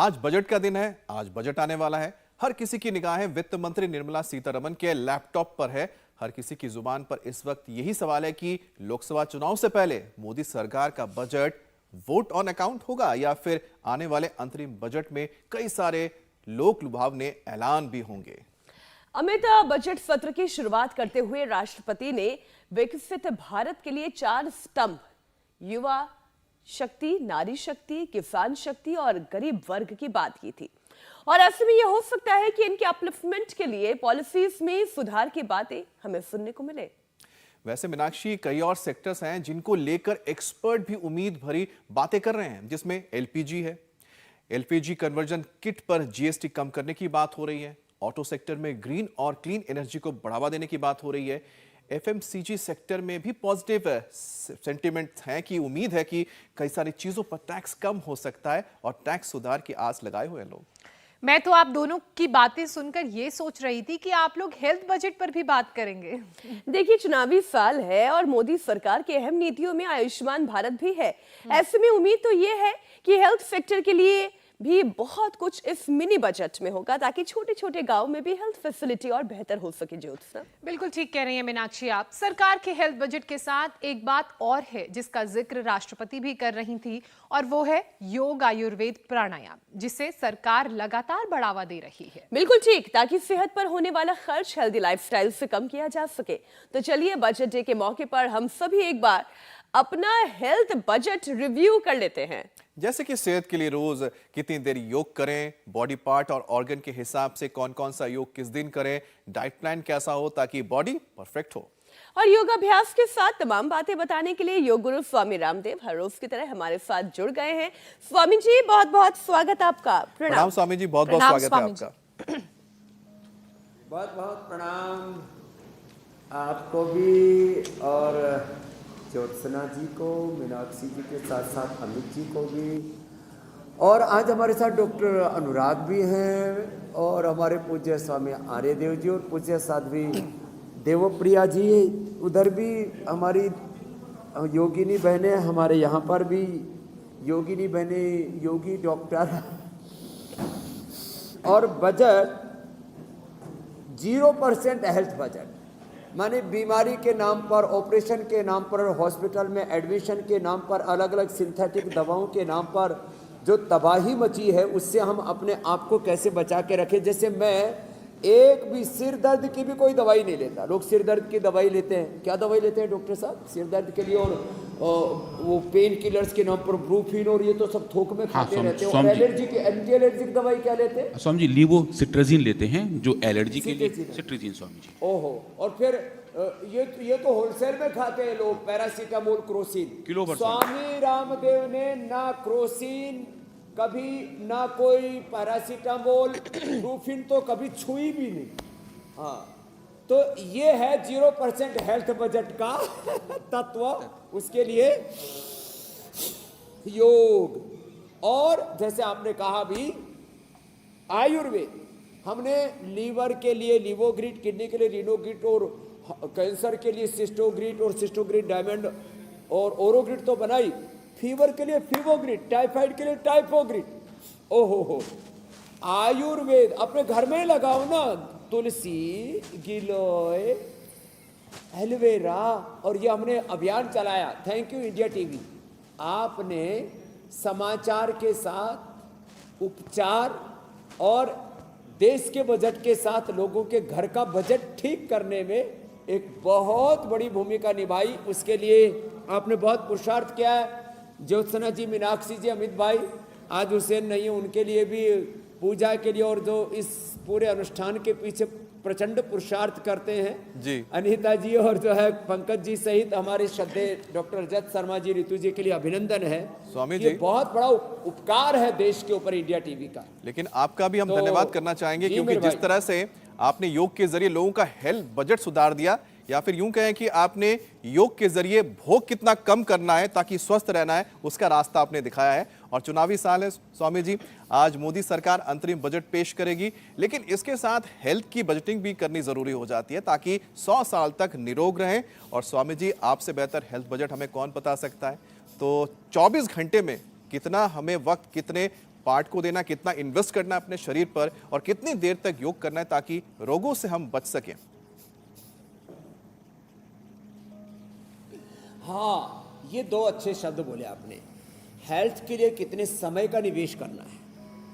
आज बजट का दिन है, आज बजट आने वाला है। हर किसी की निगाहें वित्त मंत्री निर्मला सीतारमण के लैपटॉप पर है। हर किसी की जुबान पर इस वक्त यही सवाल है कि लोकसभा चुनाव से पहले मोदी सरकार का बजट वोट ऑन अकाउंट होगा या फिर आने वाले अंतरिम बजट में कई सारे लोक लुभावने ऐलान भी होंगे। अमित, बजट सत्र की शुरुआत करते हुए राष्ट्रपति ने विकसित भारत के लिए 4 स्तंभ युवा शक्ति, नारी शक्ति, किसान शक्ति और गरीब वर्ग की बात की थी। और ऐसे में यह हो सकता है कि इनके अपलिफ्टमेंट के लिए पॉलिसीज में सुधार की बातें हमें सुनने को मिले। वैसे मीनाक्षी, कई और सेक्टर्स हैं जिनको लेकर एक्सपर्ट भी उम्मीद भरी बातें कर रहे हैं, जिसमें एलपीजी है। एलपीजी कन्वर्जन किट पर जीएसटी कम करने की बात हो रही है। ऑटो सेक्टर में ग्रीन और क्लीन एनर्जी को बढ़ावा देने की बात हो रही है। एफएमसीजी सेक्टर में भी पॉजिटिव सेंटिमेंट है कि उम्मीद है कि कई सारी चीजों पर टैक्स कम हो सकता है और टैक्स सुधार की आस लगाए हुए हैं लोग। मैं तो आप दोनों की बातें सुनकर ये सोच रही थी कि आप लोग हेल्थ बजट पर भी बात करेंगे। देखिए, चुनावी साल है और मोदी सरकार की अहम नीतियों में आयुष्मान भारत भी है। ऐसे में उम्मीद तो ये है कि हेल्थ सेक्टर के लिए भी बहुत कुछ इस मिनी बजट में होगा ताकि छोटे छोटे गांव में भी हेल्थ फैसिलिटी और बेहतर हो सके। ज्योत्सना, बिल्कुल ठीक कह रही हैं मीनाक्षी आप। सरकार के हेल्थ बजट के साथ एक बात और है जिसका जिक्र राष्ट्रपति भी कर रही थी, और वो है योग, आयुर्वेद, प्राणायाम, जिसे सरकार लगातार बढ़ावा दे रही है। बिल्कुल ठीक, ताकि सेहत पर होने वाला खर्च हेल्दी लाइफस्टाइल से कम किया जा सके। तो चलिए, बजट डे के मौके पर हम सभी एक बार अपना हेल्थ बजट रिव्यू कर लेते हैं। जैसे कि सेहत के लिए रोज कितनी देर योग करें, बॉडी पार्ट और ऑर्गन के हिसाब से कौन कौन सा योग किस दिन करें, डाइट प्लान कैसा हो ताकि बॉडी परफेक्ट हो। और योगाभ्यास के साथ तमाम बातें बताने के लिए योग गुरु स्वामी रामदेव हर रोज की तरह हमारे साथ जुड़ गए हैं। स्वामी जी, बहुत बहुत स्वागत आपका। प्रणाम स्वामी जी, बहुत बहुत स्वागत है आपका। बहुत बहुत प्रणाम आपको भी, और ज्योत्सना जी को, मीनाक्षी जी के साथ साथ अमित जी को भी, और आज हमारे साथ डॉक्टर अनुराग भी हैं, और हमारे पूज्य स्वामी आर्यदेव जी और पूज्य साध्वी देवप्रिया जी। उधर भी हमारी योगिनी बहनें, हमारे यहाँ पर भी योगिनी बहनें, योगी डॉक्टर। और बजट 0% हेल्थ बजट, माने बीमारी के नाम पर, ऑपरेशन के नाम पर, हॉस्पिटल में एडमिशन के नाम पर, अलग अलग सिंथेटिक दवाओं के नाम पर जो तबाही मची है, उससे हम अपने आप को कैसे बचा के रखें। जैसे मैं एक भी सिर दर्द की भी कोई दवाई नहीं लेता। लोग सिर दर्द की दवाई लेते हैं, क्या दवाई लेते हैं डॉक्टर साहब सिर दर्द के लिए? और वो पेन किलर्स के नाम पर ब्रूफिन और ये तो सब थोक में खाते रहते हैं। और एलर्जी की, एंटी एलर्जिक दवाई क्या लेते हैं स्वामी जी? लीवोसिट्राजीन लेते हैं जो एलर्जी के लिए। सिट्राजीन स्वामी जी। ओहो, और फिर ये तो होलसेल में खाते हैं लोग, पैरासीटामोल, क्रोसिन। किलो भर। स्वामी रामदेव ने ना क्रोसिन कभी, ना कोई पैरासीटामोल, ब्रूफिन तो कभी छुई भी नहीं। हाँ, तो ये है 0% हेल्थ बजट का तत्व। उसके लिए योग, और जैसे आपने कहा भी आयुर्वेद। हमने लीवर के लिए लिवोग्रिड, किडनी के लिए रिनोग्रिड, और कैंसर के लिए सिस्टोग्रिड और सिस्टोग्रिड डायमंड, और ओरोग्रिड तो बनाई। फीवर के लिए फीवोग्रिड, टाइफाइड के लिए टाइफोग्रिड। ओहो, आयुर्वेद अपने घर में लगाओ ना, तुलसी, गिलोय, एलोवेरा। और ये हमने अभियान चलाया। थैंक यू इंडिया टीवी, आपने समाचार के साथ उपचार और देश के बजट के साथ लोगों के घर का बजट ठीक करने में एक बहुत बड़ी भूमिका निभाई। उसके लिए आपने बहुत पुरुषार्थ किया है। ज्योत्सना जी, मीनाक्षी जी, अमित भाई, आज हुसैन नहीं है, उनके लिए भी पूजा के लिए, और जो इस पूरे अनुष्ठान के पीछे प्रचंड पुरुषार्थ करते हैं जी, अनीता जी और जो है पंकज जी सहित हमारे श्रद्धेय डॉक्टर रजत शर्मा जी, ऋतु जी के लिए अभिनंदन है स्वामी जी। ये बहुत बड़ा उपकार है देश के ऊपर इंडिया टीवी का। लेकिन आपका भी हम धन्यवाद करना चाहेंगे, क्योंकि जिस तरह से आपने योग के जरिए लोगों का हेल्थ बजट सुधार दिया, या फिर यूं कहें कि आपने योग के जरिए भोग कितना कम करना है ताकि स्वस्थ रहना है, उसका रास्ता आपने दिखाया है। और चुनावी साल है स्वामी जी, आज मोदी सरकार अंतरिम बजट पेश करेगी, लेकिन इसके साथ हेल्थ की बजटिंग भी करनी जरूरी हो जाती है ताकि 100 साल तक निरोग रहें। और स्वामी जी, आपसे बेहतर हेल्थ बजट हमें कौन बता सकता है? तो 24 घंटे में कितना हमें वक्त, कितने पार्ट को देना, कितना इन्वेस्ट करना है अपने शरीर पर और कितनी देर तक योग करना है ताकि रोगों से हम बच सकें। हाँ, ये दो अच्छे शब्द बोले आपने। हेल्थ के लिए कितने समय का निवेश करना है,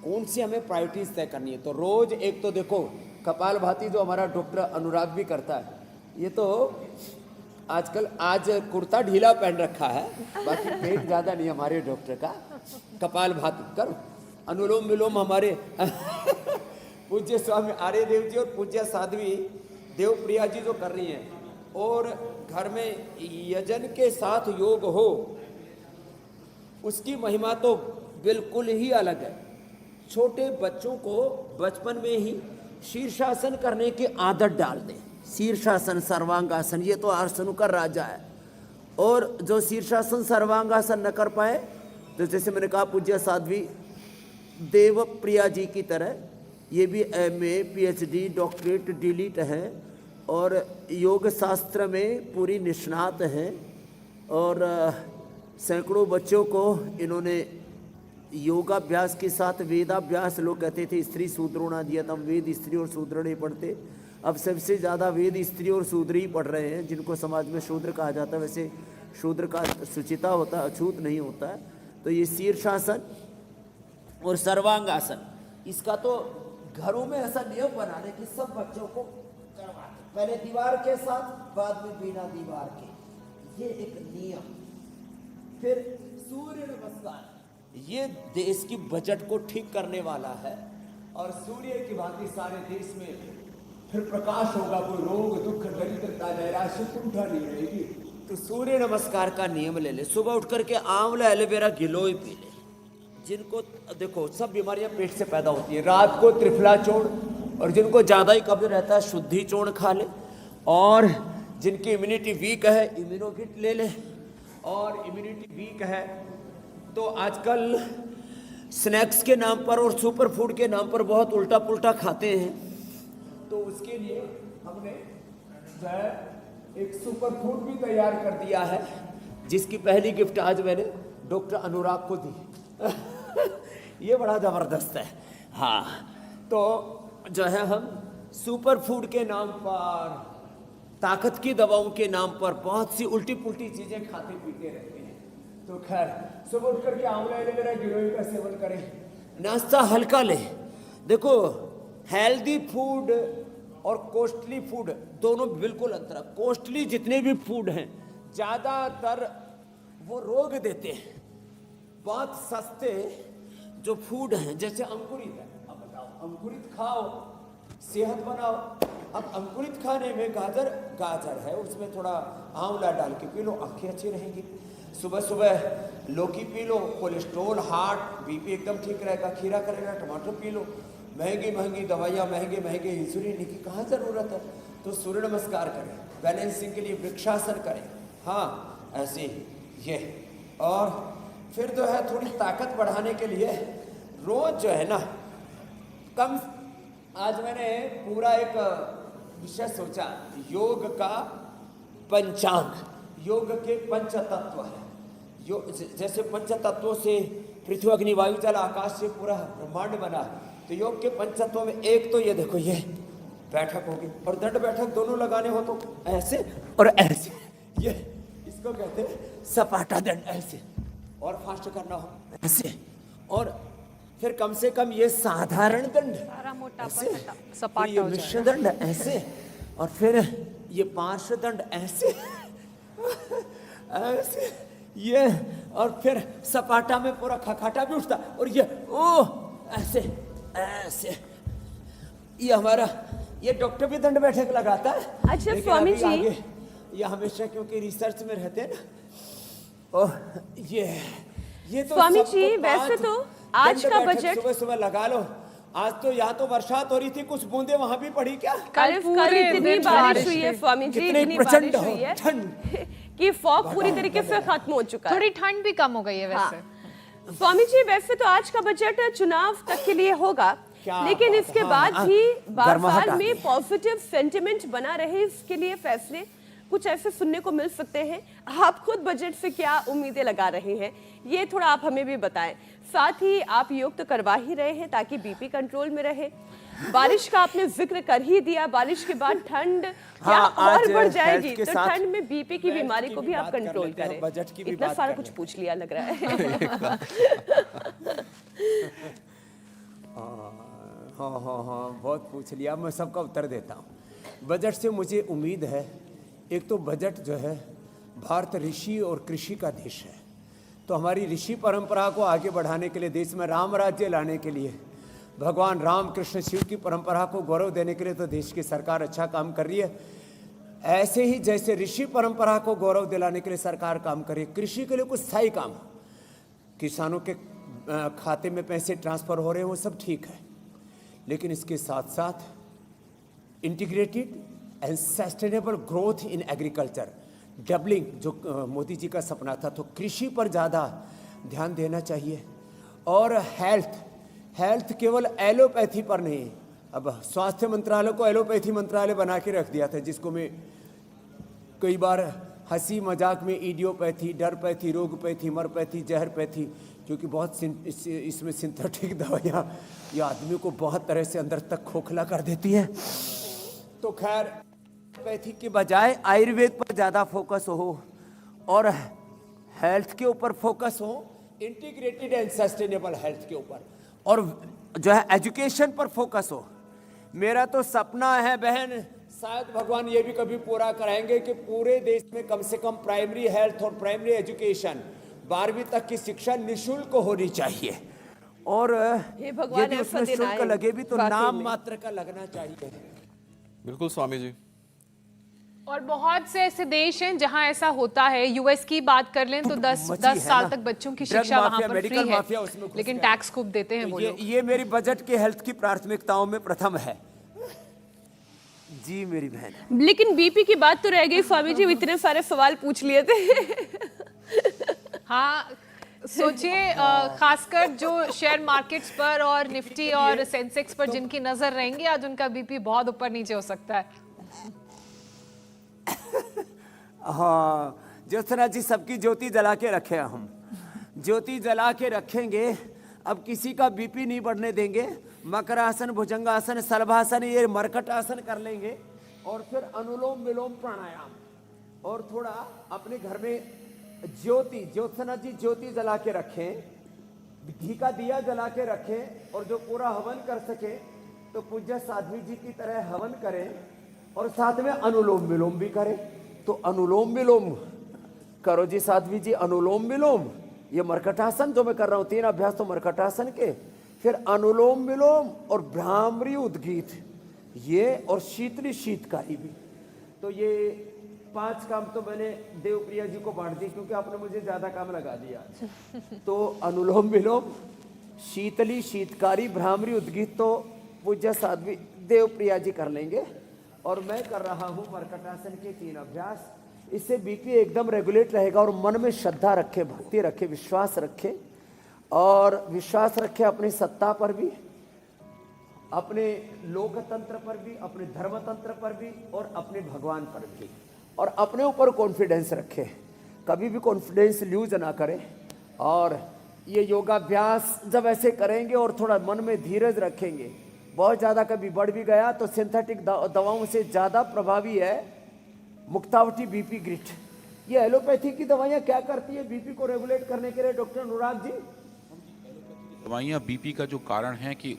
कौन सी हमें प्रायोरिटीज तय करनी है। तो रोज एक तो देखो कपालभाति जो हमारा डॉक्टर अनुराग भी करता है, ये तो आजकल आज कुर्ता ढीला पहन रखा है, बाकी पेट ज्यादा नहीं हमारे डॉक्टर का। कपालभाति करो, अनुलोम विलोम हमारे पूज्य स्वामी आर्य देव जी और पूज्य साध्वी देवप्रिया जी जो कर रही हैं, और घर में यजन के साथ योग हो, उसकी महिमा तो बिल्कुल ही अलग है। छोटे बच्चों को बचपन में ही शीर्षासन करने की आदत डाल दें। शीर्षासन, सर्वांगासन, ये तो आसनों का राजा है। और जो शीर्षासन सर्वांगासन न कर पाए, तो जैसे मैंने कहा पूज्य साध्वी देवप्रिया जी की तरह, ये भी MA PhD डॉक्टरेट डिलीट है और योग शास्त्र में पूरी निष्णात हैं, और सैकड़ों बच्चों को इन्होंने योगाभ्यास के साथ वेदाभ्यास, लोग कहते थे स्त्री शूद्रों ना दिया, तब वेद स्त्री और शूद्र नहीं पढ़ते। अब सबसे ज़्यादा वेद स्त्री और शूद्र ही पढ़ रहे हैं, जिनको समाज में शूद्र कहा जाता है। वैसे शूद्र का सुचिता होता है, अछूत नहीं होता है। तो ये शीर्षासन और सर्वांगासन, इसका तो घरों में ऐसा नियम बना दें कि सब बच्चों को करवाते, पहले दीवार के साथ, बाद में बिना दीवार के, ये एक नियम। फिर सूर्य नमस्कार, ये देश की बजट को ठीक करने वाला है, और सूर्य की भांति सारे देश में फिर प्रकाश होगा, कोई रोग दुख दरिद्रता नैराश्य कुंठा नहीं रहेगी। तो सूर्य नमस्कार का नियम ले ले, सुबह उठ करके आंवला एलोवेरा गिलोय पी ले। जिनको देखो सब बीमारियां पेट से पैदा होती है, रात को त्रिफला चूर्ण, और जिनको ज़्यादा ही कब्ज रहता है शुद्धि चूर्ण खा ले, और जिनकी इम्यूनिटी वीक है इम्यूनोकिट ले ले, और इम्यूनिटी वीक है तो आजकल स्नैक्स के नाम पर और सुपर फूड के नाम पर बहुत उल्टा पुल्टा खाते हैं। तो उसके लिए हमने जो है एक सुपर फूड भी तैयार कर दिया है, जिसकी पहली गिफ्ट आज मैंने डॉक्टर अनुराग को दी। ये बड़ा जबरदस्त है। हाँ, तो जो है हम सुपर फूड के नाम पर, ताकत की दवाओं के नाम पर बहुत सी उल्टी पुल्टी चीजें खाते पीते रहते हैं। तो खैर सुबह उठ करके आंवला एलोवेरा गिलोय का सेवन करें, नाश्ता हल्का ले। देखो हेल्दी फूड और कॉस्टली फूड दोनों बिल्कुल अंतर है। कॉस्टली जितने भी फूड हैं ज़्यादातर वो रोग देते हैं। बहुत सस्ते जो फूड हैं जैसे अंकुरित है, अब बताओ अंकुरित खाओ सेहत बनाओ। अब अंकुरित खाने में गाजर है, उसमें थोड़ा आंवला डाल के पी लो, आंखें अच्छी रहेंगी। सुबह सुबह लौकी P low, cholesterol heart BP एकदम ठीक रहेगा। खीरा करेगा, टमाटर पी लो। महंगी महंगी दवाइयाँ, महंगे महंगे इंसुलिन की कहाँ ज़रूरत है। तो सूर्य नमस्कार करें, बैलेंसिंग के लिए वृक्षासन करें। हाँ ऐसे ये, और फिर जो है थोड़ी ताकत बढ़ाने के लिए रोज जो है ना कम, आज मैंने पूरा एक विषय सोचा, योग का पंचांग, योग के पंच तत्व है। जैसे पंच तत्वों से पृथ्वी अग्नि वायु जल आकाश से पूरा ब्रह्मांड बना, तो योग के पंच तत्वों में एक तो ये देखो, ये बैठक होगी, और दंड बैठक दोनों लगाने हो तो ऐसे और ऐसे, ये इसको कहते हैं सपाटा दंड। ऐसे और फास्ट करना हो ऐसे, और फिर कम से कम ये साधारण दंड ऐसे, फिर ये मिश्र दंड ऐसे, और फिर ये पार्श्व दंड ऐसे ऐसे, ये, और फिर सपाटा में पूरा खखाटा भी उठता, और ये ओ ऐसे ऐसे। ये हमारा ये डॉक्टर भी दंड बैठक लगाता है। अच्छा स्वामी जी, ये हमेशा क्योंकि रिसर्च में रहते हैं ना। और ये तो स्वामी जी वैसे तो आज का बजट सुबह सुबह लगा लो। आज तो यहाँ तो बरसात हो रही थी, कुछ बूंदे वहां भी पड़ी क्या? कल इतनी बारिश हुई है स्वामी जी, इतनी बारिश हुई है कि फॉग पूरी तरीके से खत्म हो चुका है। थोड़ी ठंड भी कम हो गई है वैसे। हाँ। स्वामी जी वैसे तो आज का बजट चुनाव तक के लिए होगा, लेकिन इसके बाद भी बाजार में पॉजिटिव सेंटिमेंट बना रहे, इसके लिए फैसले कुछ ऐसे सुनने को मिल सकते हैं। आप खुद बजट से क्या उम्मीदें लगा रहे हैं, ये थोड़ा आप हमें भी बताएं। साथ ही आप योग तो करवा ही रहे हैं ताकि बीपी कंट्रोल में रहे। बारिश का आपने जिक्र कर ही दिया, बारिश के बाद ठंड क्या और बढ़ जाएगी, तो ठंड में बीपी की बीमारी को भी आप कंट्रोल करें। बजट की भी इतना बात सारा कर कुछ लें। पूछ लिया लग रहा है। हाँ, बहुत पूछ लिया, मैं सबका उत्तर देता हूँ। बजट से मुझे उम्मीद है, एक तो बजट जो है भारत ऋषि और कृषि का देश है, तो हमारी ऋषि परंपरा को आगे बढ़ाने के लिए, देश में राम राज्य लाने के लिए, भगवान राम कृष्ण शिव की परंपरा को गौरव देने के लिए तो देश की सरकार अच्छा काम कर रही है। ऐसे ही जैसे ऋषि परंपरा को गौरव दिलाने के लिए सरकार काम कर रही है, कृषि के लिए कुछ स्थायी काम, किसानों के खाते में पैसे ट्रांसफर हो रहे हैं, वो सब ठीक है, लेकिन इसके साथ साथ integrated and sustainable growth in agriculture, doubling जो मोदी जी का सपना था, तो कृषि पर ज़्यादा ध्यान देना चाहिए। और हेल्थ केवल एलोपैथी पर नहीं, अब स्वास्थ्य मंत्रालय को एलोपैथी मंत्रालय बना के रख दिया था, जिसको मैं कई बार हंसी मजाक में इडियोपैथी, डरपैथी, रोगपैथी, मरपैथी, जहरपैथी, क्योंकि बहुत इसमें सिंथेटिक दवाइयाँ ये आदमी को बहुत तरह से अंदर तक खोखला कर देती हैं। तो खैर, पैथी के बजाय आयुर्वेद पर ज़्यादा फोकस हो और हेल्थ के ऊपर फोकस हो, इंटीग्रेटेड एंड सस्टेनेबल हेल्थ के ऊपर, और जो है एजुकेशन पर फोकस हो। मेरा तो सपना है बहन, शायद भगवान ये भी कभी पूरा कराएंगे कि पूरे देश में कम से कम प्राइमरी हेल्थ और प्राइमरी एजुकेशन 12वीं तक की शिक्षा निःशुल्क होनी चाहिए, और यदि उसमें शुल्क लगे भी तो नाम मात्र का लगना चाहिए। बिल्कुल स्वामी जी। और बहुत से ऐसे देश हैं जहां ऐसा होता है। यूएस की बात कर लें तो 10 साल तक बच्चों की शिक्षा वहां पर फ्री है, लेकिन टैक्स खूब देते हैं वो लोग। ये मेरी बजट के हेल्थ की प्राथमिकताओं में प्रथम है जी मेरी बहन। लेकिन बीपी की बात तो रह गई स्वामी जी, इतने सारे सवाल पूछ लिए थे। हाँ, सोचिए, खासकर जो शेयर मार्केट्स पर और निफ्टी और सेंसेक्स पर जिनकी नजर रहेंगी, आज उनका बीपी बहुत ऊपर नीचे हो सकता है। हाँ, ज्योत्सना जी, सबकी ज्योति जला के रखे, हम ज्योति जला के रखेंगे। अब किसी का बीपी नहीं बढ़ने देंगे। मकरासन, भुजंगासन, सलभासन, ये मरकटासन कर लेंगे, और फिर अनुलोम विलोम प्राणायाम, और थोड़ा अपने घर में ज्योत्सना जी ज्योति जला के रखें, घी का दिया जला के रखें, और जो पूरा हवन कर सके तो पूज्य साध्वी जी की तरह हवन करें, और साथ में अनुलोम विलोम भी करें। तो अनुलोम विलोम करो जी साध्वी जी, अनुलोम विलोम, ये मरकटासन जो मैं कर रहा हूँ, 3 अभ्यास तो मरकटासन के, फिर अनुलोम विलोम और भ्रामरी उद्गीत, ये, और शीतली शीतकारी भी। तो ये 5 काम तो मैंने देवप्रिया जी को बांट दी, क्योंकि आपने मुझे ज्यादा काम लगा दिया। तो अनुलोम विलोम, शीतली शीतकारी, भ्रामरी उद्गीत तो पूज्य साध्वी देवप्रिया जी कर लेंगे, और मैं कर रहा हूँ मरकटासन के 3 अभ्यास। इससे बीपी एकदम रेगुलेट रहेगा, और मन में श्रद्धा रखे, भक्ति रखे, विश्वास रखे, और विश्वास रखे अपनी सत्ता पर भी, अपने लोकतंत्र पर भी, अपने धर्मतंत्र पर भी, और अपने भगवान पर भी, और अपने ऊपर कॉन्फिडेंस रखे, कभी भी कॉन्फिडेंस लूज ना करें। और ये योगाभ्यास जब ऐसे करेंगे और थोड़ा मन में धीरज रखेंगे, बहुत ज़्यादा कभी बढ़ भी गया तो सिंथेटिक दवाओं से ज़्यादा प्रभावी है मुक्तावटी बीपी ग्रिट। ये एलोपैथी की दवाइयाँ क्या करती है बीपी को रेगुलेट करने के लिए, डॉक्टर अनुराग जी? दवाइयाँ बीपी का जो कारण है कि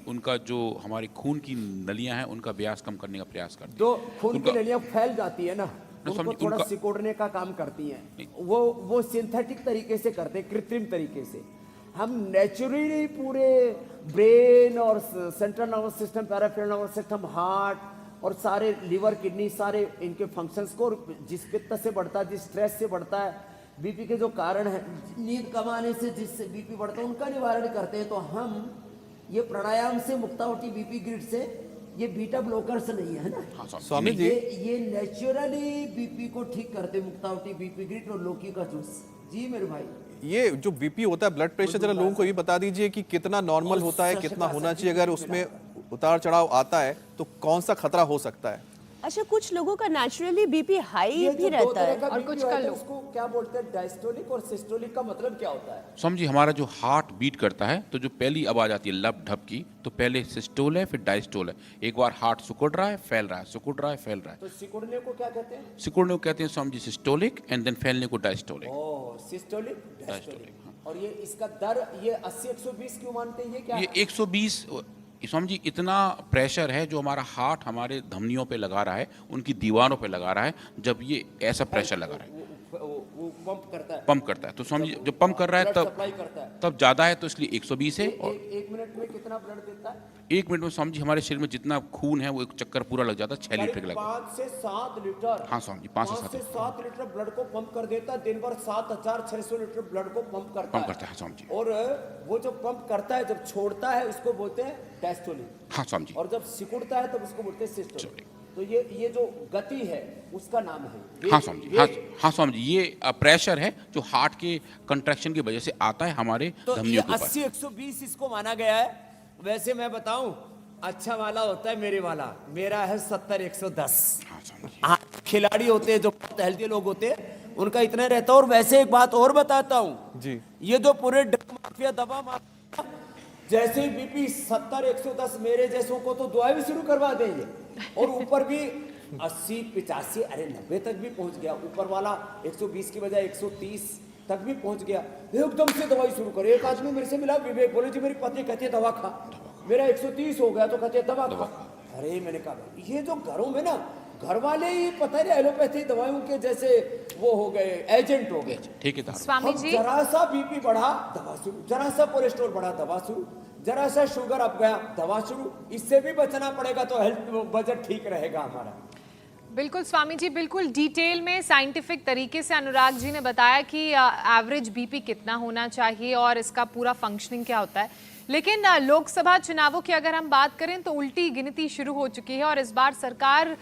उनका जो हमारे खून की नलियां हैं उनका व्यास कम करने का प्रयास करती हैं। जो खून की नलियाँ फैल जाती है ना, उनको थोड़ा सिकोड़ने का काम करती हैं। वो सिंथेटिक तरीके से करते हैं, कृत्रिम तरीके से। हम नेचुरली पूरे ब्रेन और central nervous system, peripheral nervous system, heart और सारे लिवर, किडनी, सारे इनके फंक्शंस को, जिस पित्त से बढ़ता है, जिस स्ट्रेस से बढ़ता है, बीपी के जो कारण है, नींद कम आने से जिससे बीपी बढ़ता है, उनका निवारण करते हैं। तो हम ये प्राणायाम से, मुक्तावटी बीपी ग्रिड से, ये बीटा ब्लॉकर्स नहीं है ना। हाँ, स्वामी जी, ये नेचुरली बीपी को ठीक करते, मुक्तावटी बीपी ग्रिड और लौकी का जूस। जी मेरे भाई, ये जो बीपी होता है, ब्लड प्रेशर, जरा लोगों को ये बता दीजिए कि कितना नॉर्मल होता है, कितना होना चाहिए, अगर उसमें उतार चढ़ाव आता है तो कौन सा खतरा हो सकता है? अच्छा, कुछ लोगों का नेचुरली बीपी हाई भी रहता है और कुछ का लो। उसको क्या बोलते हैं, डायस्टोलिक और सिस्टोलिक का मतलब क्या होता है? समझिए हमारा जो हार्ट बीट करता है तो जो पहली आवाज आती है लब ढप की, तो पहले सिस्टोल है फिर डायस्टोल है। एक बार हार्ट सिकुड़ रहा है फैल रहा है, सिकुड़ रहा है फैल रहा है। तो सिकुड़ने को क्या कहते हैं? सिकुड़ने को कहते हैं समझिए सिस्टोलिक एंड देन फैलने को डायस्टोलिक। ओह, सिस्टोलिक, डायस्टोलिक। डायस्टोलिक, और ये इसका दर ये 80-120 क्यों मानते हैं, ये क्या ये है? 120 समझिए इतना प्रेशर है जो हमारा हार्ट हमारे धमनियों पे लगा रहा है, उनकी दीवारों पे लगा रहा है। जब ये ऐसा प्रेशर लगा रहा है, वो पंप करता है, पंप करता है, तो समझिए जब पंप कर रहा है ब्लड सप्लाई करता है। तब ज़्यादा है तो इसलिए 120 है। और एक मिनट में कितना ब्लड देता है? 1 मिनट में समझिए हमारे शरीर में जितना खून है वो एक चक्कर पूरा लग जाता है, 6 लीटर के लगभग। 5 से 7 लीटर। हाँ समझिए 5 से 7 7 लीटर ब्लड को पंप कर देता है। दिन भर 7600 लीटर ब्लड को पंप करता पंप है। करता है, समझिए। और वो जो पंप करता है, जब छोड़ता है उसको बोलते हैं डायस्टोलिक, हाँ समझिए। और जब सिकुड़ता है तब उसको बोलते हैं सिस्टोलिक। तो ये जो गति है उसका नाम है। हाँ समझिए, हाँ समझिए, ये प्रेशर है जो हार्ट के कंट्रैक्शन की वजह से आता है हमारे तो धमनियों के ऊपर। 80-120 इसको माना गया है। वैसे मैं बताऊं, अच्छा वाला होता है मेरे वाला, मेरा है 70-110। हाँ समझिए। हाँ, खिलाड़ी होते हैं जो बहुत हेल्दी लोग होते हैं उनका इतना रहता है। और वैसे एक बात और बताता हूँ जी, ये जो पूरे ड्रग माफिया, दवा माफिया, जैसे ही बीपी 70-110 मेरे जैसों को तो दुआ भी शुरू करवा देंगे। और ऊपर भी 80-85, अरे 90 तक भी पहुंच गया। ऊपर वाला 120 की बजाय 130 तक भी पहुंच गया। एकदम से दवाई शुरू करे। एक आदमी मेरे से मिला, विवेक, बोले जी मेरी पत्नी कहती है दवा खा। मेरा 130 हो गया तो कहते हैं दवा खा। अरे मैंने कहा ये जो घरों में ना घर वाले ही पता नहीं एलोपैथी दवाइयों के जैसे वो हो गए, एजेंट हो गए। ठीक है स्वामी हम जी, जरा सा बीपी बढ़ा दवा शुरू, जरा सा कोलेस्ट्रॉल बढ़ा दवा शुरू, जरा सा शुगर अप गया दवा शुरू। इससे भी बचना पड़ेगा तो हेल्थ बजट ठीक रहेगा हमारा। बिल्कुल स्वामी जी, बिल्कुल डिटेल में साइंटिफिक तरीके से अनुराग जी ने बताया कि एवरेज बीपी कितना होना चाहिए और इसका पूरा फंक्शनिंग क्या होता है। लेकिन लोकसभा चुनावों की अगर हम बात करें तो उल्टी गिनती शुरू हो चुकी है और इस बार सरकार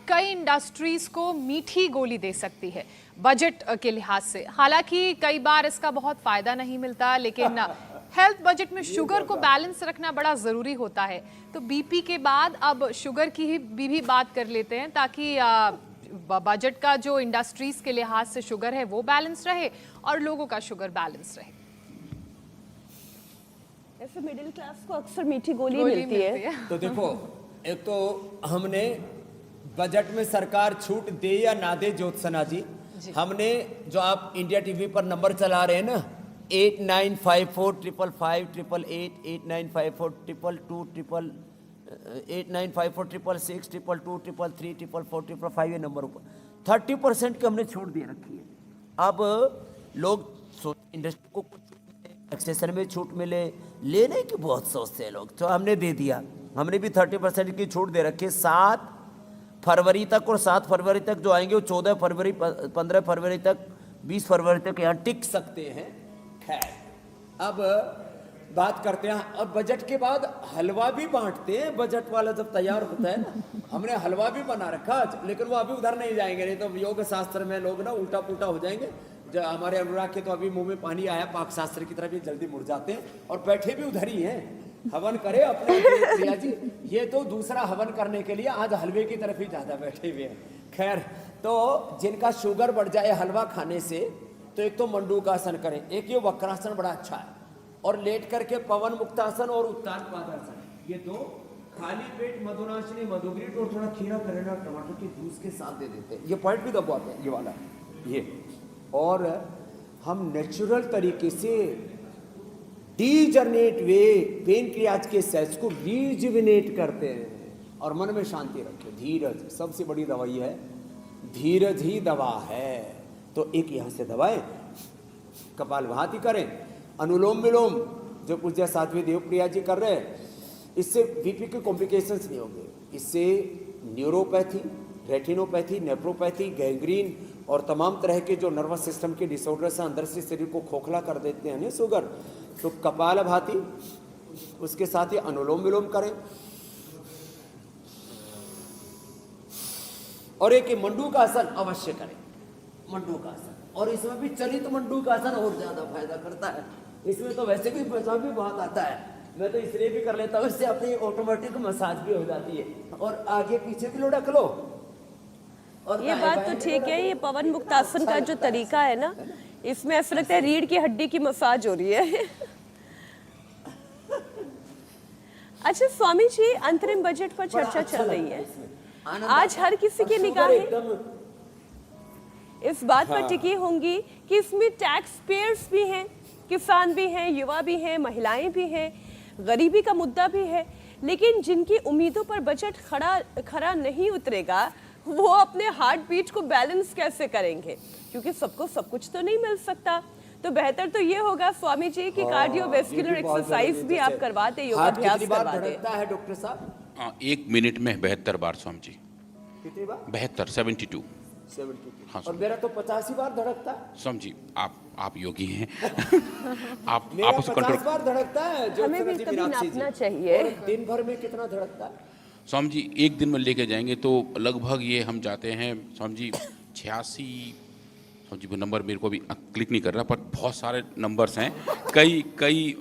कई इंडस्ट्रीज को मीठी गोली दे सकती है बजट के लिहाज से। हालांकि कई बार इसका बहुत फायदा नहीं मिलता, लेकिन हेल्थ बजट में शुगर को बैलेंस रखना बड़ा जरूरी होता है। तो बीपी के बाद अब शुगर की ही भी बात कर लेते हैं, ताकि बजट का जो इंडस्ट्रीज के लिहाज से शुगर है वो बैलेंस रहे और लोगों का शुगर बैलेंस रहे। ऐसे मिडिल क्लास को अक्सर मीठी गोली मिलती है। तो देखो, एक तो हमने बजट में सरकार छूट दे या ना दे, ज्योत्सना जी, हमने जो आप इंडिया टीवी पर नंबर चला रहे हैं ना, 8954555888 89542222 895466 222 333 ये नंबर ऊपर 30% की हमने छूट दे रखी है। अब लोग इंडस्ट्री को कुछ एक्सेसन में छूट मिले, लेने की बहुत सोचते हैं लोग, तो हमने दे दिया। हमने भी 30% की छूट दे रखी है 7 फरवरी तक, और 7 फरवरी तक जो आएंगे वो 14 फरवरी 15 फरवरी तक 20 फरवरी तक यहाँ टिक सकते हैं। खैर, अब बात करते हैं, अब बजट के बाद हलवा भी बांटते हैं। बजट वाला जब तैयार होता है ना, हमने हलवा भी बना रखा, लेकिन वो अभी उधर नहीं जाएंगे, नहीं तो योग शास्त्र में लोग ना उल्टा पुल्टा हो जाएंगे। जो हमारे अनुराग के तो अभी मुंह में पानी आया, पाक शास्त्र की तरफ भी जल्दी मुड़ जाते हैं और बैठे भी उधर ही हैं। हवन करे अपने प्रिया जी, ये तो दूसरा हवन करने के लिए आज हलवे की तरफ ही ज्यादा बैठे हुए हैं। खैर, तो जिनका शुगर बढ़ जाए हलवा खाने से, तो एक तो मंडूकासन करें, एक ये वक्रासन बड़ा अच्छा है, और लेट करके पवन मुक्तासन और उत्तान पादासन, ये दो खाली पेट मधुनाशिनी मधुग्रीट और थोड़ा खीरा करेला टमाटर के जूस के साथ दे देते हैं। ये पॉइंट भी दबाते हैं, ये वाला ये। और हम नेचुरल तरीके से डीजनरेट वे पेनक्रियाज के सेल्स को रीजुविनेट करते हैं और मन में शांति रखें। धीरज सबसे बड़ी दवाई है, धीरज ही दवा है। तो एक यहाँ से दवाएं, कपालभाति करें, अनुलोम विलोम जो पूज्य साध्वी देवप्रिया जी कर रहे हैं, इससे बीपी के कॉम्प्लिकेशंस नहीं होंगे। इससे न्यूरोपैथी, रेटिनोपैथी, नेफ्रोपैथी, गैंग्रीन और तमाम तरह के जो नर्वस सिस्टम के डिसऑर्डर से अंदर से शरीर को खोखला कर देते हैं ना शुगर, तो कपालभाति, उसके साथ ही अनुलोम विलोम करें। और एक मंडूकासन अवश्य करें, मंडूकासन, और इसमें भी चलित मंडूकासन और ज्यादा फायदा करता है। इसमें तो वैसे भी पैसा भी बहुत आता है, मैं तो इसलिए भी कर लेता हूँ, इससे अपनी ऑटोमेटिक मसाज भी हो जाती है। और आगे पीछे भी लुढ़क लो। और ये बात तो ठीक है, ये पवन मुक्तासन का जो तरीका है ना, इसमें ऐसा लगता है रीढ़ की हड्डी की मसाज हो रही है। अच्छा स्वामी जी, अंतरिम बजट पर चर्चा चल रही है। आज हर किसी की निगाहें इस बात पर टिकी होंगी कि इसमें टैक्स पेयर्स भी हैं, किसान भी हैं, युवा भी हैं, महिलाएं भी हैं, गरीबी का मुद्दा भी है, लेकिन जिनकी उम्मीदों पर बजट खरा नहीं उतरेगा, वो अपने हार्ट बीट को बैलेंस कैसे करेंगे? क्योंकि सबको सब कुछ तो नहीं मिल सकता। तो बेहतर तो ये होगा स्वामी जी कि कार्डियोवैस्कुलर एक्सरसाइज भी आप करवाते, योगाभ्यास करवाते। है डॉक्टर साहब? 1 मिनट में 72 बार स्वामी जी। कितनी बार? 72, 72। 72। हाँ, और मेरा तो 85 बार धड़कता है। स्वामी जी आप योगी हैं। आप मेरा उसको 50 कंट्रोल। बार धड़कता है। जो हमें भी श्रीमती तभी मीनाक्षी जी। नापना चाहिए। और दिन भर में कितना धड़कता है? स्वामी जी 1 दिन में लेके जाएंगे तो लगभग ये हम जाते हैं स्वामी जी 86। स्वामी जी वो नंबर मेरे को भी क्लिक नहीं कर रहा, पर बहुत सारे नंबर्स हैं, कई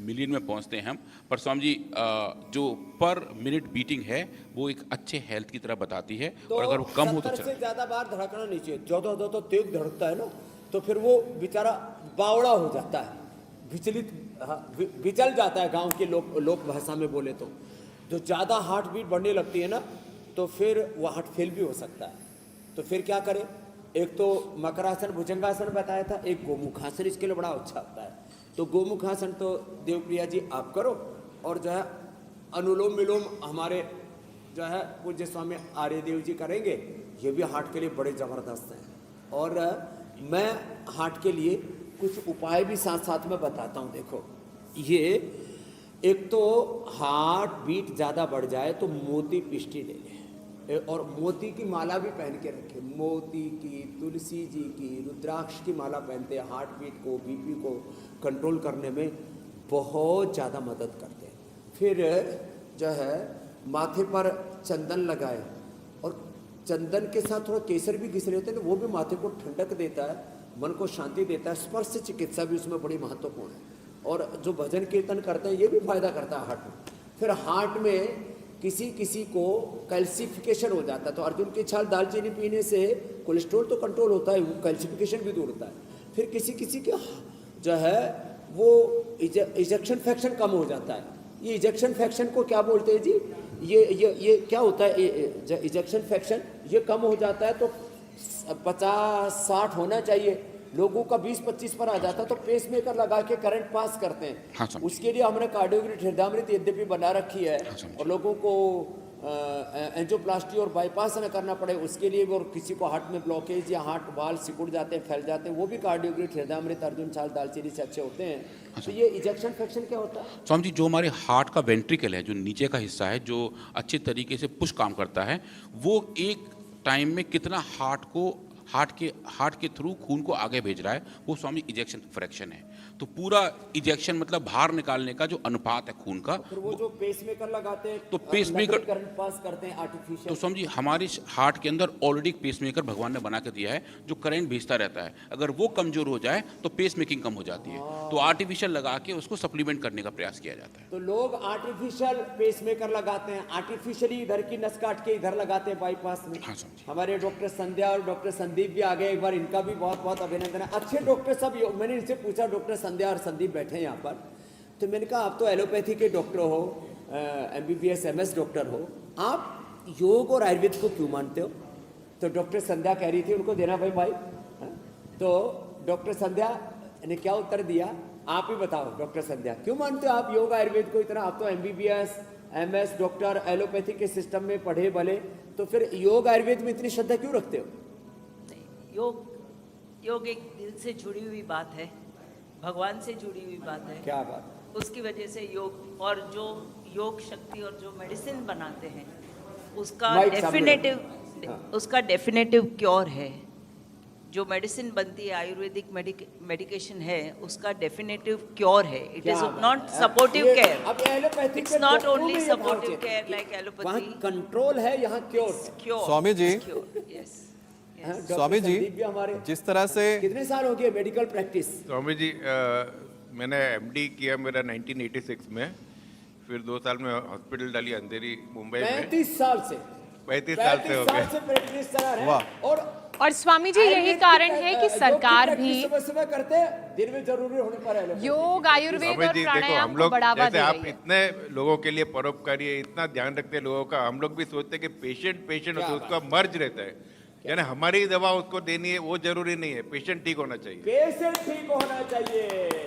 मिलियन में पहुंचते हैं हम। पर स्वामी जी जो पर मिनट बीटिंग है वो एक अच्छे हेल्थ की तरह बताती है, और अगर वो कम हो तो 70 से ज्यादा बार धड़कना नहीं चाहिए। जो तो तेज धड़कता है ना, तो फिर वो बेचारा बावड़ा हो जाता है, विचलित, विचल जाता है। गांव के लोक भाषा में बोले तो जो ज्यादा हार्ट बीट बढ़ने लगती है ना, तो फिर वो हार्ट फेल भी हो सकता है। तो फिर क्या करें? एक तो मकरासन, भुजंगासन बताया था, एक गोमुखासन इसके लिए बड़ा अच्छा होता है। तो गोमुखासन तो देवप्रिया जी आप करो, और जो है अनुलोम विलोम हमारे जो है पूज्य स्वामी आर्यदेव जी करेंगे, ये भी हार्ट के लिए बड़े ज़बरदस्त हैं। और मैं हार्ट के लिए कुछ उपाय भी साथ साथ में बताता हूँ। देखो, ये एक तो हार्ट बीट ज़्यादा बढ़ जाए तो मोती पिष्टी ले लें, और मोती की माला भी पहन के रखें। मोती की, तुलसी जी की, रुद्राक्ष की माला पहनते हैं, हार्ट बीट को, बीपी को कंट्रोल करने में बहुत ज़्यादा मदद करते हैं। फिर जो है माथे पर चंदन लगाए, और चंदन के साथ थोड़ा केसर भी घिस लेते हैं, वो भी माथे को ठंडक देता है, मन को शांति देता है। स्पर्श चिकित्सा भी उसमें बड़ी महत्वपूर्ण है। और जो भजन कीर्तन करते हैं ये भी फायदा करता है हार्ट में। फिर हार्ट में किसी को कैल्सिफिकेशन हो जाता है, तो अर्जुन की छाल दालचीनी पीने से कोलेस्ट्रॉल तो कंट्रोल होता है, वो कैल्सिफिकेशन भी दूर होता है। फिर किसी के जो है वो इजेक्शन फ्रैक्शन कम हो जाता है। ये इजेक्शन फ्रैक्शन को क्या बोलते हैं जी? ये क्या होता है इजेक्शन फ्रैक्शन? ये कम हो जाता है तो 50-60 होना चाहिए, लोगों का 20-25 पर आ जाता है, तो पेसमेकर लगा के करंट पास करते हैं। हाँ, उसके लिए हमने कार्डियोग्राफी हृदयामृत यद्यपि बना रखी है, और लोगों को एंजियोप्लास्टी और बाईपास न करना पड़े उसके लिए, और किसी को हार्ट में ब्लॉकेज या हार्ट वाल सिकुड़ जाते हैं, फैल जाते हैं, वो भी कार्डियोग्राफी हृदयामृत अर्जुन छाल दालचीनी से अच्छे होते हैं। तो ये इजेक्शन फ्रैक्शन क्या होता है? स्वामी जी जो हमारे हार्ट का वेंट्रिकल है, जो नीचे का हिस्सा है, जो अच्छे तरीके से पुश काम करता है, वो एक टाइम में कितना हार्ट के थ्रू खून को आगे भेज रहा है, वो स्वामी इजेक्शन फ्रैक्शन है। तो पूरा इजेक्शन मतलब बाहर निकालने का जो अनुपात है खून का। फिर वो जो पेसमेकर लगाते हैं, तो पेसमेकर करंट पास करते हैं आर्टिफिशियल। तो समझिए हमारे हार्ट के अंदर ऑलरेडी पेसमेकर भगवान ने बना के दिया है, जो करंट भेजता रहता है। अगर वो कमजोर हो जाए तो पेसमेकिंग कम हो जाती है, तो आर्टिफिशियल लगा के उसको सप्लीमेंट करने का प्रयास किया जाता है। तो लोग आर्टिफिशियल पेसमेकर लगाते हैं, आर्टिफिशियली इधर की नस काट के इधर लगाते हैं बाईपास में। हाँ, समझिए। हमारे डॉक्टर संध्या और डॉक्टर संदीप भी आ गए एक बार, इनका भी बहुत बहुत अभिनंदन है। अच्छे डॉक्टर सब, मैंने इनसे पूछा, डॉक्टर संध्या और संदीप बैठे हैं यहाँ पर, तो मैंने कहा आप तो एलोपैथी के डॉक्टर हो, MBBS MS डॉक्टर हो, आप योग और आयुर्वेद को क्यों मानते हो? तो डॉक्टर संध्या कह रही थी, उनको देना भाई। तो डॉक्टर संध्या ने क्या उत्तर दिया, आप ही बताओ डॉक्टर संध्या, क्यों मानते हो आप योग आयुर्वेद को इतना? आप तो MBBS MS डॉक्टर एलोपैथी के सिस्टम में पढ़े भले, तो फिर योग आयुर्वेद में इतनी श्रद्धा क्यों रखते हो? योग एक दिल से जुड़ी हुई बात है, भगवान से जुड़ी हुई बात है। क्या बात? उसकी वजह से योग, और जो योग शक्ति और जो मेडिसिन बनाते हैं उसका डेफिनेटिव क्योर है। जो मेडिसिन बनती है, आयुर्वेदिक मेडिकेशन है, उसका डेफिनेटिव क्योर है। It is not supportive care. अब allopathy it's not only supportive care like allopathy. Control है, यहाँ क्योर। स्वामी जी, यस स्वामी जी, हमारे जिस तरह से कितने साल हो गए मेडिकल प्रैक्टिस? स्वामी जी मैंने एमडी किया मेरा 1986 में, फिर 2 साल में हॉस्पिटल डाली अंधेरी मुंबई में। 35 साल से 35 साल से हो गए। प्रैक्टिस करा रहे वाह। हैं। और स्वामी जी यही कारण है कि सरकार भी सुबह सुबह करते हैं, दिन में जरूरी होने पर है। योग, आयुर्वेद स्वामी और जी देखो, प्राणायाम हम को लोग बढ़ावा जैसे दे आप रही है। इतने लोगों के लिए परोपकारी है, इतना ध्यान रखते हैं लोगों का, हम लोग भी सोचते हैं कि पेशेंट होता है, उसका मर्ज रहता है, यानी हमारी दवा उसको देनी है वो जरूरी नहीं है, पेशेंट ठीक होना चाहिए। पेशेंट ठीक होना चाहिए,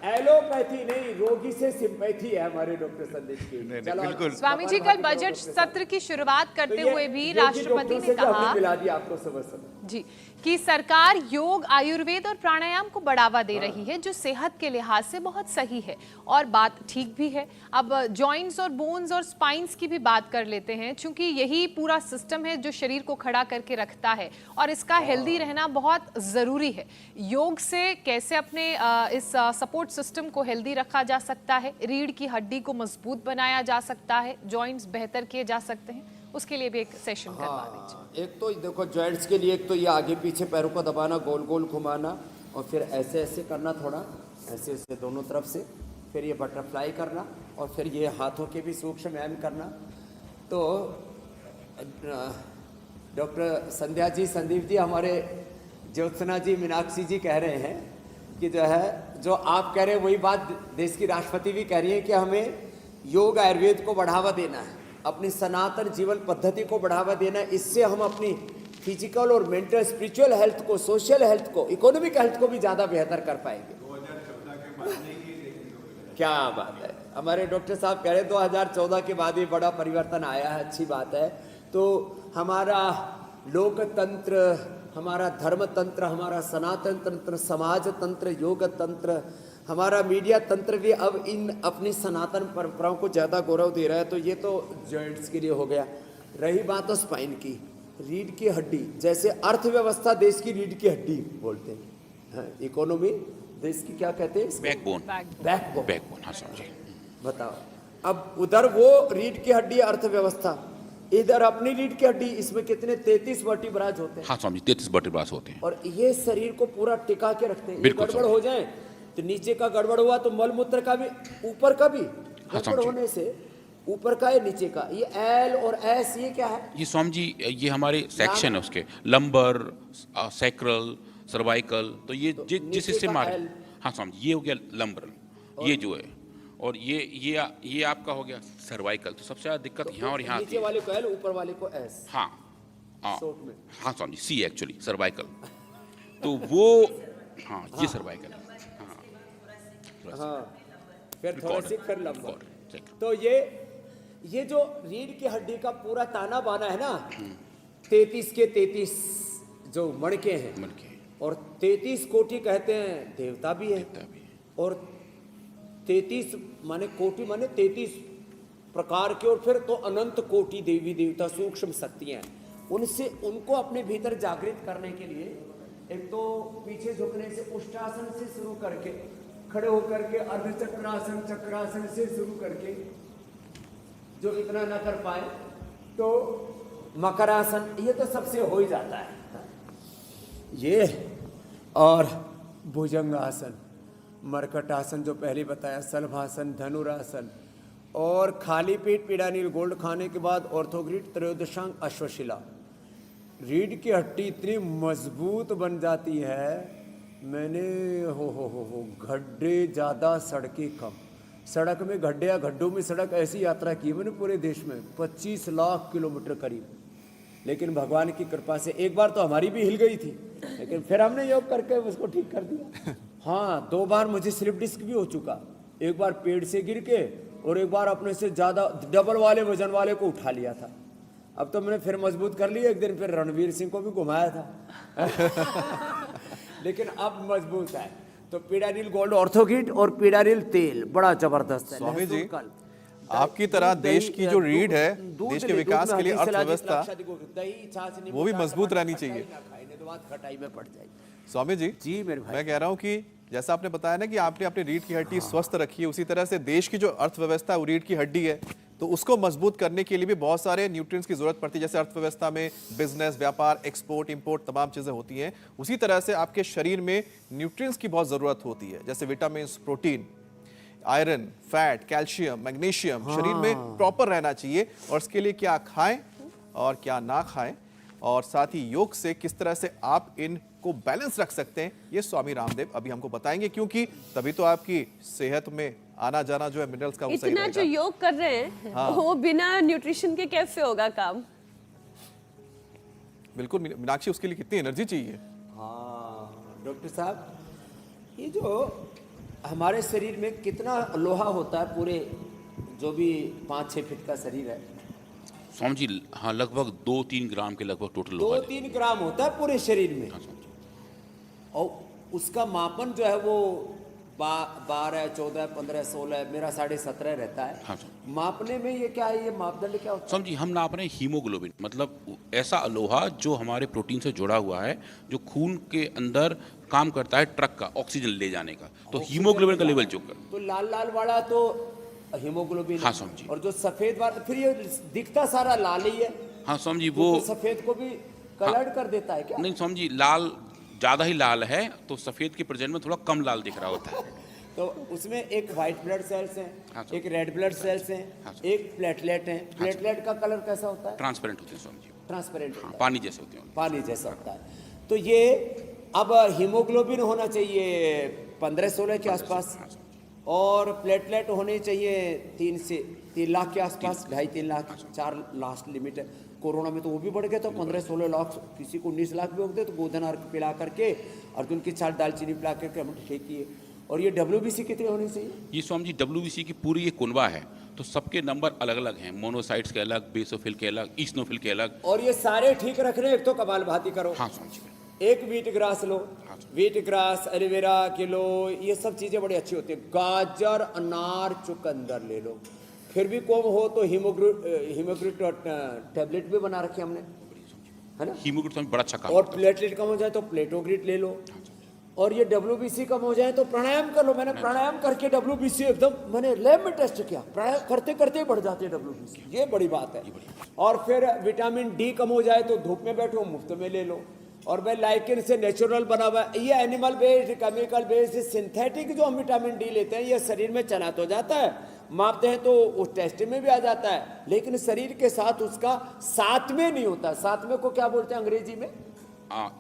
एलोपैथी नहीं, रोगी से सिंपैथी है हमारे डॉक्टर संदेश की। चलो, बिल्कुल। स्वामी जी कल बजट सत्र की शुरुआत करते हुए भी राष्ट्रपति ने कहा मिला दिया आपको समय जी कि सरकार योग, आयुर्वेद और प्राणायाम को बढ़ावा दे रही है, जो सेहत के लिहाज से बहुत सही है और बात ठीक भी है। अब जॉइंट्स और बोन्स और स्पाइंस की भी बात कर लेते हैं, क्योंकि यही पूरा सिस्टम है जो शरीर को खड़ा करके रखता है और इसका हेल्दी रहना बहुत ज़रूरी है। योग से कैसे अपने इस सपोर्ट सिस्टम को हेल्दी रखा जा सकता है, रीढ़ की हड्डी को मजबूत बनाया जा सकता है, जॉइंट्स बेहतर किए जा सकते हैं, उसके लिए भी एक सेशन करवा दीजिए। एक तो देखो जॉइंट्स के लिए, एक तो ये आगे पीछे पैरों को दबाना, गोल गोल घुमाना, और फिर ऐसे ऐसे करना, थोड़ा ऐसे ऐसे दोनों तरफ से, फिर ये बटरफ्लाई करना, और फिर ये हाथों के भी सूक्ष्म व्यायाम करना। तो डॉक्टर संध्या जी, संदीप जी, हमारे ज्योत्सना जी, मीनाक्षी जी कह रहे हैं कि जो है, जो आप कह रहे हैं वही बात देश की राष्ट्रपति भी कह रही है कि हमें योग, आयुर्वेद को बढ़ावा देना है, अपनी सनातन जीवन पद्धति को बढ़ावा देना है। इससे हम अपनी फिजिकल और मेंटल, स्पिरिचुअल हेल्थ को, सोशल हेल्थ को, इकोनॉमिक हेल्थ को भी ज़्यादा बेहतर कर पाएंगे। 2014 के बाद क्या बात है, हमारे डॉक्टर साहब कह रहे 2014 के बाद ही बड़ा परिवर्तन आया है, अच्छी बात है। तो हमारा लोकतंत्र, हमारा धर्म तंत्र, हमारा सनातन तंत्र, समाज तंत्र, योग तंत्र, हमारा मीडिया तंत्र भी अब इन अपनी सनातन परंपराओं को ज़्यादा गौरव दे रहा है। तो ये तो जॉइंट्स के लिए हो गया। रही बात तो स्पाइन की, रीढ़ की हड्डी, जैसे अर्थव्यवस्था देश की रीढ़ की हड्डी बोलते हैं, इकोनॉमी देश की क्या कहते हैं, बैकबोन। बैकबोन। बैकबोन, हाँ समझे। बताओ, अब उधर वो रीढ़ की हड्डी अर्थव्यवस्था, इधर अपनी रीढ़ की हड्डी, इसमें कितने 33 वर्टिब्राज होते हैं। हाँ समझे, 33 वर्टिब्रास होते हैं और ये शरीर को पूरा टिका के रखते हैं। बिल्कुल गड़बड़ हो जाए तो नीचे का गड़बड़ हुआ तो मलमूत्र का भी, ऊपर का भी गड़बड़ समझे। होने से ऊपर का है, नीचे का। ये एल और एस, ये क्या है? ये स्वामी जी, ये हमारे सेक्शन है उसके, लंबर, सैक्रल, सर्वाइकल, तो ये जिस नीचे हिस्से का मारे, L। हाँ समझ, ये हो गया लंबर, ये जो है, और ये आपका हो गया सर्वाइकल। तो सबसे ज़्यादा दिक्कत यहाँ और यहाँ आती नीचे है। वाले को एल, ऊपर वाले को एस। हाँ हाँ शॉर्ट में। हाँ समझी, सी एक्चुअली सर्वाइकल, तो वो, हाँ ये सर्वाइकल है। हाँ, फिर थोरेसिक, फिर लंबर। Record, तो ये जो रीढ़ की हड्डी का पूरा ताना बाना है ना, 33 के 33 जो मणके हैं, मन के और 33 कोटि कहते हैं देवता भी है, देवता भी है। और 33 माने कोटि माने 33 प्रकार के, और फिर तो अनंत कोटि देवी देवता, सूक्ष्म शक्तियां, उनसे उनको अपने भीतर जागृत करने के लिए एक तो पीछे झुकने से, उष्टासन से शुरू करके, खड़े होकर के अर्धचक्रासन, चक्रासन से शुरू करके, जो इतना ना कर पाए तो मकरासन, ये तो सबसे हो ही जाता है ये, और भुजंगासन, मरकटासन जो पहले बताया, सलभासन, धनुरासन, और खाली पेट पीड़ानील गोल्ड खाने के बाद ऑर्थोग्रिड, त्रयोदशांग, अश्वशिला। रीढ़ की हड्डी इतनी मजबूत बन जाती है, मैंने हो गड्ढे ज़्यादा, सड़कें कम। सड़क में गड्ढे या गड्ढों में सड़क, ऐसी यात्रा की मैंने पूरे देश में 25 लाख किलोमीटर करीब। लेकिन भगवान की कृपा से एक बार तो हमारी भी हिल गई थी, लेकिन फिर हमने योग करके उसको ठीक कर दिया। हाँ, 2 बार मुझे स्लिप डिस्क भी हो चुका, एक बार पेड़ से गिर के, और एक बार अपने से ज़्यादा डबल वाले वजन वाले को उठा लिया था। अब तो मैंने फिर मजबूत कर लिया, एक दिन फिर रणवीर सिंह को भी घुमाया था लेकिन अब मजबूत है। तो पीडानिल गोल्ड ऑर्थोगिट और पीडानिल तेल बड़ा जबरदस्त है। स्वामी जी, आपकी तरह देश की जो रीढ़ है, देश के विकास के लिए अर्थव्यवस्था, वो भी मजबूत रहनी चाहिए। खटाई में पड़ जाएगी। स्वामी जी, मेरे भाई, मैं कह रहा हूँ कि जैसा आपने बताया ना कि आपने अपनी रीढ़ की हड्डी स्वस्थ रखी है, उसी तरह से देश की जो अर्थव्यवस्था है वो रीढ़ की हड्डी है। तो उसको मजबूत करने के लिए भी बहुत सारे न्यूट्रिएंट्स की जरूरत पड़ती है। जैसे अर्थव्यवस्था में बिजनेस, व्यापार, एक्सपोर्ट, इंपोर्ट तमाम चीजें होती हैं, उसी तरह से आपके शरीर में न्यूट्रिएंट्स की बहुत जरूरत होती है, जैसे vitamin, protein, iron, fat, calcium, magnesium शरीर में प्रॉपर रहना चाहिए। और इसके लिए क्या खाएं और क्या ना खाएं, और साथ ही योग से किस तरह से आप इनको बैलेंस रख सकते हैं, ये स्वामी रामदेव अभी हमको बताएंगे, क्योंकि तभी तो आपकी सेहत में आना जाना जो है मिनरल्स का वो सही इतना जो रहेगा। योग कर रहे हैं वो बिना न्यूट्रिशन के कैसे होगा काम? बिल्कुल मीनाक्षी, उसके लिए कितनी एनर्जी चाहिए। हाँ डॉक्टर साहब, ये जो हमारे शरीर में कितना लोहा होता है, पूरे जो भी 5-6 फीट का शरीर है, स्वामी जी हाँ लगभग 2-3 ग्राम के लगभग टोटल लोहा है। 2-3 ग्राम होता है पूरे शरीर में। हाँ स्वामी जी। और उसका मापन जो है वो 12, 14, 15, 16, मेरा 17.5 रहता है। हाँ स्वामी। मापने में ये क्या है, ये मापदंड क्या होता है? स्वामी जी हम नाप रहे हैं हीमोग्लोबिन, मतलब ऐसा लोहा जो हमारे प्रोटीन से जुड़ा हुआ है, जो खून के अंदर काम करता है ट्रक का ऑक्सीजन ले जाने का। तो हीमोग्लोबिन का लेवल जो कर, तो लाल लाल वाला तो हीमोग्लोबिन। हाँ स्वामी जी। और जो सफेद वाला, फिर ये दिखता सारा लाल ही है। हाँ स्वामी जी तो वो सफेद को भी कलर्ड कर देता है क्या? नहीं स्वामी जी, लाल ज्यादा ही लाल है तो सफेद के प्रेजेंट में थोड़ा कम लाल दिख रहा होता है। तो उसमें एक व्हाइट ब्लड सेल्स हाँ, हैं, सर। एक रेड ब्लड सेल्स हाँ, हैं, सर। एक प्लेटलेट हैं। प्लेटलेट का कलर कैसा होता है? ट्रांसपेरेंट होते हैं स्वामी जी। ट्रांसपेरेंट हाँ, होता है, पानी जैसे होते हैं। पानी जैसा होता है। तो ये अब हीमोग्लोबिन होना चाहिए 15-16 के आसपास, हाँ, सर। और प्लेटलेट होने चाहिए 3 से 3 लाख के आसपास, 2.5-3 लाख, 4 लास्ट लिमिट है। कोरोना में तो वो भी बढ़ गया था, 15-16 लाख, किसी को 19 लाख भी हो गए। तो गोधन अर्क पिला करके, अर्जुन की छाल, दालचीनी पिला करके हम ठीक किए। और ये WBC कितने होने चाहिए? ये स्वामी जी WBC की पूरी ये कुनबा है, तो सबके नंबर अलग अलग हैं। मोनोसाइट्स के अलग, बेसोफिल के अलग, ईस्नोफिल के अलग। और ये सारे ठीक रखने, एक तो कपाल भाती करो, हाँ स्वामी जी। एक वीट ग्रास लो, हाँ। वीट ग्रास, एलोवेरा के लो, ये सब चीजें बड़ी अच्छी होती है। गाजर, अनार, चुकंदर ले लो। फिर भी कम हो तो हीमोग्लोबिन टैबलेट भी बना रखे हमने, है ना। हीमोग्लोबिन स्वामी बड़ा अच्छा काम और करता है। प्लेटलेट कम हो जाए तो प्लेटोग्रिट ले लो। और ये WBC कम हो जाए तो प्राणायाम कर लो। मैंने प्राणायाम करके WBC एकदम, मैंने लैब में टेस्ट किया, प्राणायाम करते करते ही बढ़ जाते हैं WBC, ये बड़ी बात है। और फिर विटामिन D कम हो जाए तो धूप में बैठो, मुफ्त में ले लो। और मैं लाइकेन से नेचुरल बना हुआ, ये animal based, chemical based, synthetic जो हम विटामिन D लेते हैं, ये शरीर में चला तो जाता है, मापते हैं तो उस टेस्ट में भी आ जाता है, लेकिन शरीर के साथ उसका साथ में नहीं होता। साथ में को क्या बोलते हैं अंग्रेजी में?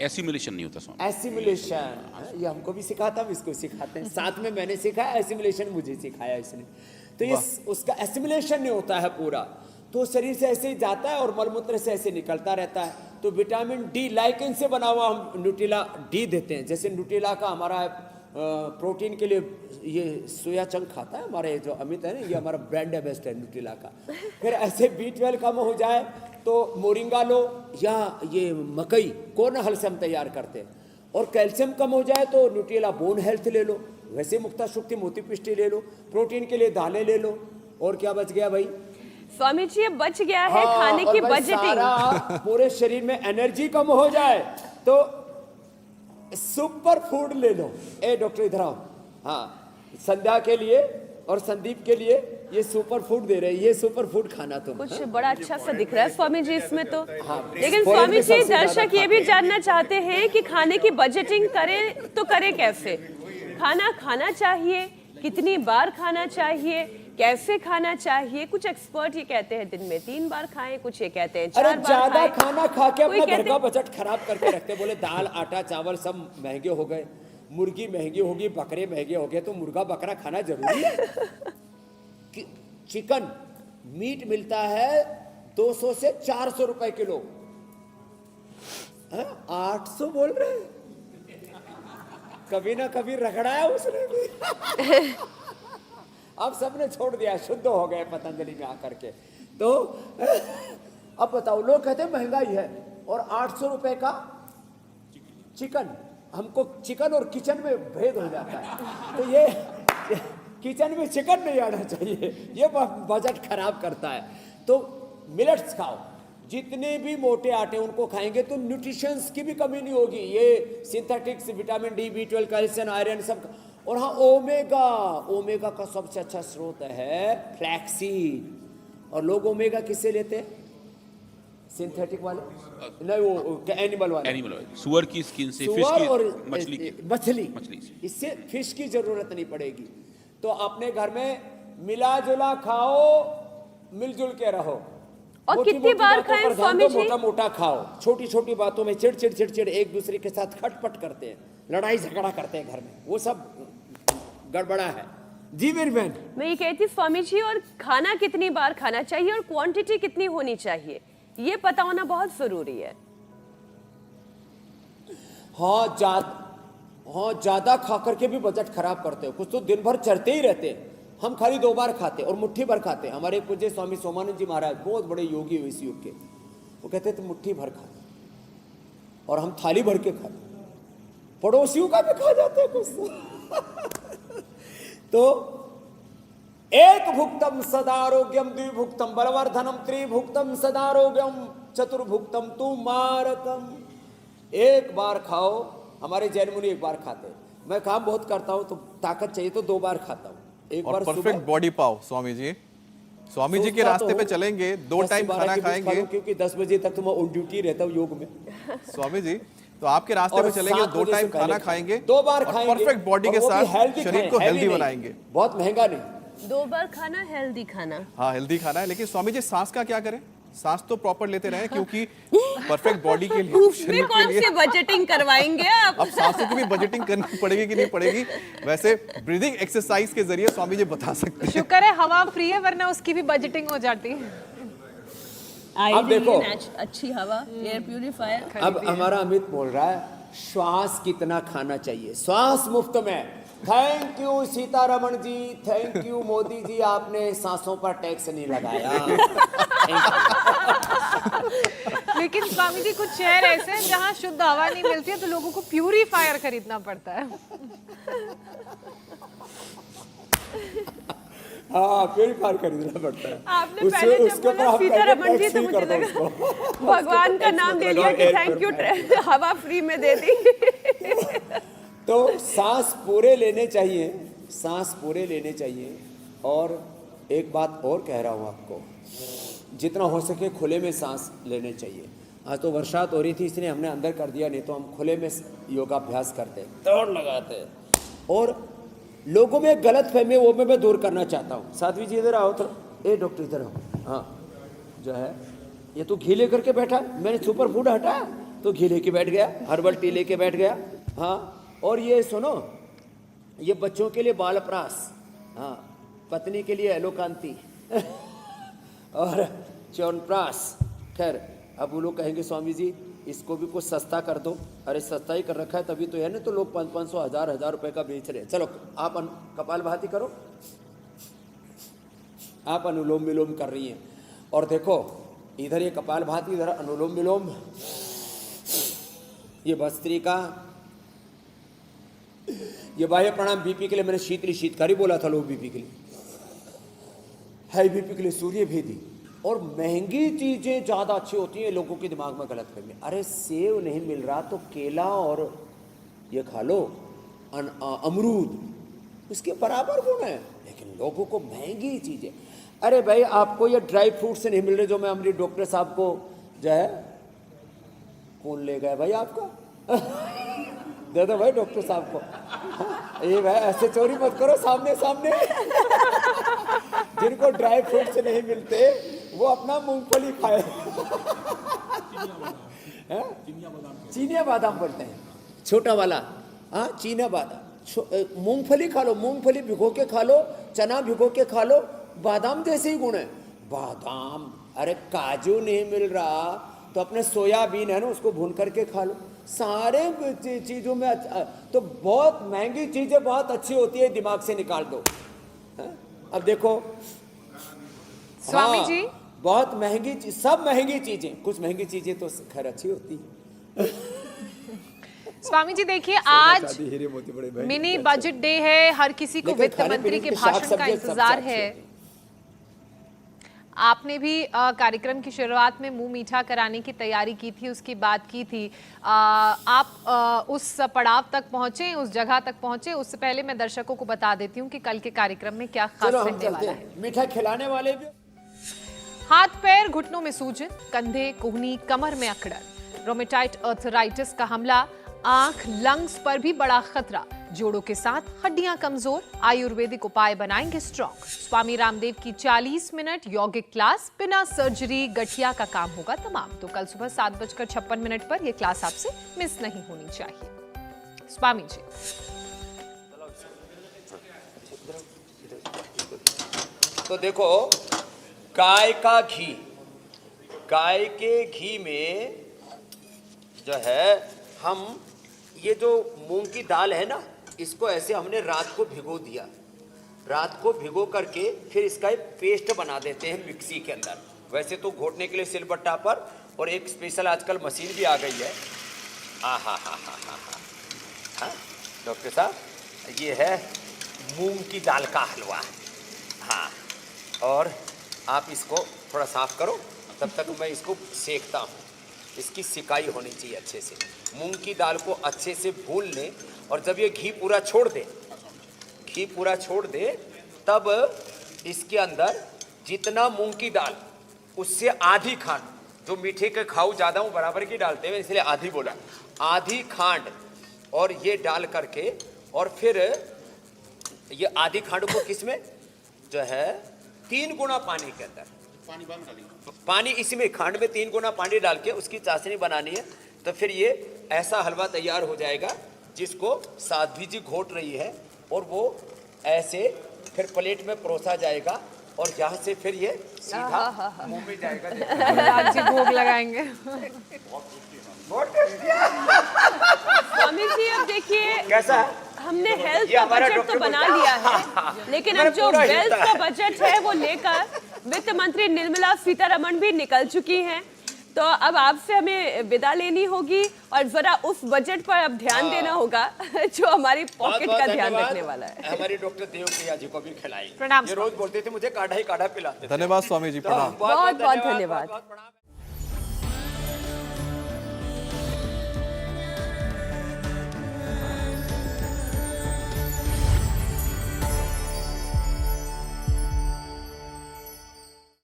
एसिमिलेशन नहीं होता स्वामी। एसिमुलेशन। ये हमको भी सिखाता, हम इसको सिखाते हैं। साथ में मैंने सीखा, एसिमुलेशन मुझे सिखाया इसने। तो ये उसका एसिमुलेशन नहीं होता है पूरा, तो शरीर से ऐसे ही जाता है और मलमूत्र से ऐसे निकलता रहता है। तो विटामिन D लाइकेन से बना हुआ हम न्यूट्रिला D देते हैं। जैसे न्यूट्रिला का हमारा प्रोटीन के लिए ये सोया चंक खाता है हमारे जो अमित है ना, ये हमारा ब्रांड एम्बेसडर न्यूट्रिला का। फिर ऐसे B12 कम हो जाए तो मोरिंगा लो, या ये मकई कोर्नहल से हम तैयार करते हैं। और कैल्शियम कम हो जाए तो न्यूट्रिला बोन हेल्थ ले लो, वैसे मुक्ता शुक्ति मोती पिष्टी ले लो। प्रोटीन के लिए दालें ले लो। और क्या बच गया भाई? स्वामी जी, ये बच गया है खाने और की भाई बजटिंग। सारा पूरे शरीर में एनर्जी कम हो जाए तो सुपर फूड ले लो। ए डॉक्टर इधर आओ। हाँ, संध्या के लिए और संदीप के लिए ये सुपर फूड दे रहे हैं, ये सुपर फूड खाना तुम। कुछ बड़ा अच्छा सा दिख रहा है स्वामी जी इसमें तो। लेकिन फॉरेन स्वामी में जी, सबसे ज्यादा दर्शक ये भी खाते हैं। जानना चाहते हैं कि खाने की बजटिंग करें तो करें कैसे? खाना खाना चाहिए, कितनी बार खाना चाहिए, कैसे खाना चाहिए? कुछ एक्सपर्ट ये कहते हैं दिन में 3 बार खाएं, कुछ ये कहते हैं 4 अरे बार ज्यादा खाएं। खाना खा के कोई अपना घर कहते का हैं- बजट खराब करके रखते। बोले दाल, आटा, चावल सब महंगे हो गए, मुर्गी महंगी होगी, बकरे महंगे हो गए, तो मुर्गा बकरा खाना जरूरी है? चिकन मीट मिलता है 200 से 400 रुपए किलो, 800 बोल रहे हैं। कभी ना कभी रगड़ा है उसने भी। अब सबने छोड़ दिया, शुद्ध हो गए पतंजलि में आकर के। तो अब बताओ, लोग कहते हैं महंगाई है और 800 रुपए का चिकन। हमको चिकन और किचन में भेद हो जाता है। तो ये किचन में चिकन नहीं आना चाहिए, ये बजट खराब करता है। तो मिलेट्स खाओ, जितने भी मोटे आटे उनको खाएंगे तो न्यूट्रिशंस की भी कमी नहीं होगी। ये synthetics, vitamin D, B12, calcium, iron सब। और हाँ, ओमेगा का सबसे अच्छा स्रोत है फ्लैक्सीड। और लोग ओमेगा किससे लेते हैं? सिंथेटिक वाले, नहीं वो एनिमल वाले, एनिमल ऑयल, सुअर की स्किन से, फिश सुअर की, और मछली मछली से। इससे फिश की जरूरत नहीं पड़ेगी। तो अपने घर में मिला जुला खाओ, मिलजुल के रहो। और मोटी कितनी मोटी बार बातों खाएं पर ध्यान स्वामी दो, जी? मोटा मोटा खाओ, छोटी छोटी बातों में चिड़ एक दूसरे के साथ खटपट करते हैं, लड़ाई झगड़ा करते हैं घर में, वो सब गड़बड़ा है। जी मेरी बहन, मैं ये कहती स्वामी जी, और खाना कितनी बार खाना चाहिए और क्वांटिटी कितनी होनी चाहिए, ये पता होना बहुत जरूरी है। हाँ ज्यादा खा करके भी बजट खराब करते हो। कुछ तो दिन भर चरते ही रहते हैं, हम खाली 2 बार खाते और मुट्ठी भर खाते। हमारे पूज्य स्वामी सोमानंद जी महाराज बहुत बड़े योगी हुए इस युग के, वो कहते थे मुट्ठी भर खाते और हम थाली भर के खाते, पड़ोसियों का भी खा जाते हैं कुछ। तो एक भुक्तम सदारोग्यम, द्विभुक्तम बलवर्धनम, त्रिभुक्तम सदारोग्यम, चतुर्भुक्तम तु मारकम। एक बार खाओ, हमारे जैन मुनि एक बार खाते हैं। मैं काम बहुत करता हूं तो ताकत चाहिए तो 2 बार खाता हूं, एक और बार परफेक्ट सुबह। बॉडी पाओ स्वामी जी। स्वामी जी के रास्ते पे चलेंगे, 2 टाइम खाना खाएंगे, क्योंकि 10 बजे तक तो मैं ऑन ड्यूटी रहता हूँ योग में। स्वामी जी तो आपके रास्ते और पे चलेंगे, 7 2 बजे टाइम से पहले खाना खाएंगे, 2 बार और खाएंगे, परफेक्ट बॉडी और के वो भी साथ healthy शरीर खाएं, को heavy हेल्दी नहीं, बनाएंगे। बहुत महंगा नहीं। 2 बार खाना, हेल्दी खाना। हाँ हेल्दी खाना है, लेकिन स्वामी जी सांस का क्या करें? सांस तो प्रॉपर लेते रहे, क्योंकि परफेक्ट बॉडी के लिए, शरीर उसमें के कौन लिए सी बजटिंग करवाएंगे आप? अब सांसों की भी बजटिंग करनी पड़ेगी कि नहीं पड़ेगी, वैसे ब्रीदिंग एक्सरसाइज के जरिए स्वामी जी बता सकते हैं। शुक्र है हवा फ्री है, वरना उसकी भी बजटिंग हो जाती। अब देखो, अच्छी हवा, एयर प्यूरिफायर। अब हमारा अमित बोल रहा है श्वास कितना खाना चाहिए, श्वास मुफ्त में। Thank you Sitharaman ji, thank you Modi ji, आपने सांसों पर टैक्स नहीं लगाया। लेकिन स्वामी जी कुछ शहर ऐसे हैं जहाँ शुद्ध हवा नहीं मिलती है, तो लोगों को प्यूरीफायर खरीदना पड़ता है। हाँ प्यूरीफायर खरीदना पड़ता है। आपने पहले जब बोला सीतारमण जी तो मुझे लगा भगवान का नाम ले लिया कि थैंक यू हवा फ्री में दे दी। तो सांस पूरे लेने चाहिए, सांस पूरे लेने चाहिए। और एक बात और कह रहा हूँ आपको, जितना हो सके खुले में सांस लेने चाहिए। आज तो बरसात हो रही थी इसलिए हमने अंदर कर दिया, नहीं तो हम खुले में योगाभ्यास करते, दौड़ लगाते। और लोगों में गलत फहमी वो मैं दूर करना चाहता हूँ। साध्वी जी इधर आओ तो, ए डॉक्टर इधर आओ। हाँ जो है ये तो घी लेकर के बैठा, मैंने सुपर फूड हटाया तो घी लेके बैठ गया, हर्बल टी लेके बैठ गया। हाँ और ये सुनो, ये बच्चों के लिए बालप्रास, हाँ पत्नी के लिए एलोकांति और च्यवनप्राश। खैर अब वो लोग कहेंगे स्वामी जी इसको भी कुछ सस्ता कर दो। अरे सस्ता ही कर रखा है तभी तो है ना, तो लोग 500 1000 रुपए का बेच रहे हैं। चलो आप कपालभाति करो, आप अनुलोम विलोम कर रही हैं। और देखो इधर ये कपालभाति, इधर अनुलोम विलोम, ये भस्त्रिका, ये बाह्य प्राणायाम बीपी के लिए, मैंने शीतकारी बोला था, लोग बीपी के लिए, हाई बीपी के लिए सूर्य भेदी। और महंगी चीजें ज्यादा अच्छी होती हैं, लोगों के दिमाग में गलत फहमी। अरे सेव नहीं मिल रहा तो केला और ये खा लो, अमरूद, उसके बराबर गुण है। लेकिन लोगों को महंगी चीजें, अरे भाई आपको ये ड्राई फ्रूट से नहीं मिल रहे जो मैं हमारे डॉक्टर साहब को जो है, कौन ले गए भाई आपका? दे दो भाई डॉक्टर साहब को। ये भाई ऐसे चोरी मत करो सामने सामने। जिनको ड्राई फ्रूट से नहीं मिलते वो अपना मूंगफली खाए। चीनिया बादाम बोलते हैं, छोटा वाला, हाँ चीना बादाम। मूंगफली खा लो, मूंगफली भिगो के खा लो, चना भिगो के खा लो, बादाम जैसे ही गुण है। बादाम, अरे काजू नहीं मिल रहा तो अपने सोयाबीन है ना उसको भून करके खा लो। सारे चीजों में तो बहुत महंगी चीजें बहुत अच्छी होती है, दिमाग से निकाल दो। अब देखो स्वामी हाँ, जी बहुत महंगी चीज, सब महंगी चीजें, कुछ महंगी चीजें तो खैर अच्छी होती है। स्वामी जी देखिए आज मिनी बजट डे है, हर किसी को वित्त मंत्री के भाषण का इंतजार है। आपने भी कार्यक्रम की शुरुआत में मुंह मीठा कराने की तैयारी की थी, उसकी बात की थी। आप उस पड़ाव तक पहुंचे, उस जगह तक पहुंचे, उससे पहले मैं दर्शकों को बता देती हूं कि कल के कार्यक्रम में क्या खास रहने वाला है। मीठा खिलाने वाले भी हाथ पैर घुटनों में सूजन, कंधे कोहनी कमर में अकड़न, रोमेटाइड अर्थराइटिस का हमला, आंख लंग्स पर भी बड़ा खतरा, जोड़ों के साथ हड्डियां कमजोर, आयुर्वेदिक उपाय बनाएंगे स्ट्रॉन्ग। स्वामी रामदेव की 40 मिनट यौगिक क्लास, बिना सर्जरी गठिया का काम होगा तमाम। तो कल सुबह 7:56 पर यह क्लास आपसे मिस नहीं होनी चाहिए। स्वामी जी। तो देखो, गाय का घी, गाय के घी में जो है हम ये जो मूंग की दाल है ना, इसको ऐसे हमने रात को भिगो दिया। रात को भिगो करके फिर इसका एक पेस्ट बना देते हैं मिक्सी के अंदर। वैसे तो घोटने के लिए सिलबट्टा पर, और एक स्पेशल आजकल मशीन भी आ गई है। हाँ डॉक्टर साहब, ये है मूंग की दाल का हलवा। हाँ, और आप इसको थोड़ा साफ करो, तब तक मैं इसको सेकता हूँ। इसकी सिकाई होनी चाहिए अच्छे से। मूंग की दाल को अच्छे से भून लें, और जब ये घी पूरा छोड़ दे, घी पूरा छोड़ दे, तब इसके अंदर जितना मूंग की दाल उससे आधी खांड, जो मीठे के खाऊ ज़्यादा हूँ बराबर की डालते हैं इसलिए आधी बोला, आधी खांड और ये डाल करके, और फिर ये आधी खांड को किसमें जो है 3 गुना पानी के अंदर, पानी इसमें खांड में 3 गुना पानी डाल के उसकी चाशनी बनानी है। तो फिर ये ऐसा हलवा तैयार हो जाएगा जिसको साध्वी जी घोट रही है, और वो ऐसे फिर प्लेट में परोसा जाएगा, और यहाँ से फिर ये सीधा मुंह में जाएगा। आज जी भोग लगाएंगे। स्वामी जी, अब देखिए कैसा है? हमने हेल्थ ये का हमारा बजट तो डॉक्टर बना बोलता है। लिया है, लेकिन अब जो पूरा वेल्थ हिलता का है। बजट है वो लेकर वित्त मंत्री निर्मला सीतारमण भी निकल चुकी हैं। तो अब आपसे हमें विदा लेनी होगी, और जरा उस बजट पर अब ध्यान देना होगा जो हमारी पॉकेट का ध्यान रखने वाला है। हमारी डॉक्टर देवप्रिया जी को भी खिलाई। प्रणाम। ये रोज बोलते थे मुझे काढ़ा ही काढ़ा पिलाते थे। धन्यवाद स्वामी जी, प्रणाम। बहुत बहुत धन्यवाद। प्रणाम।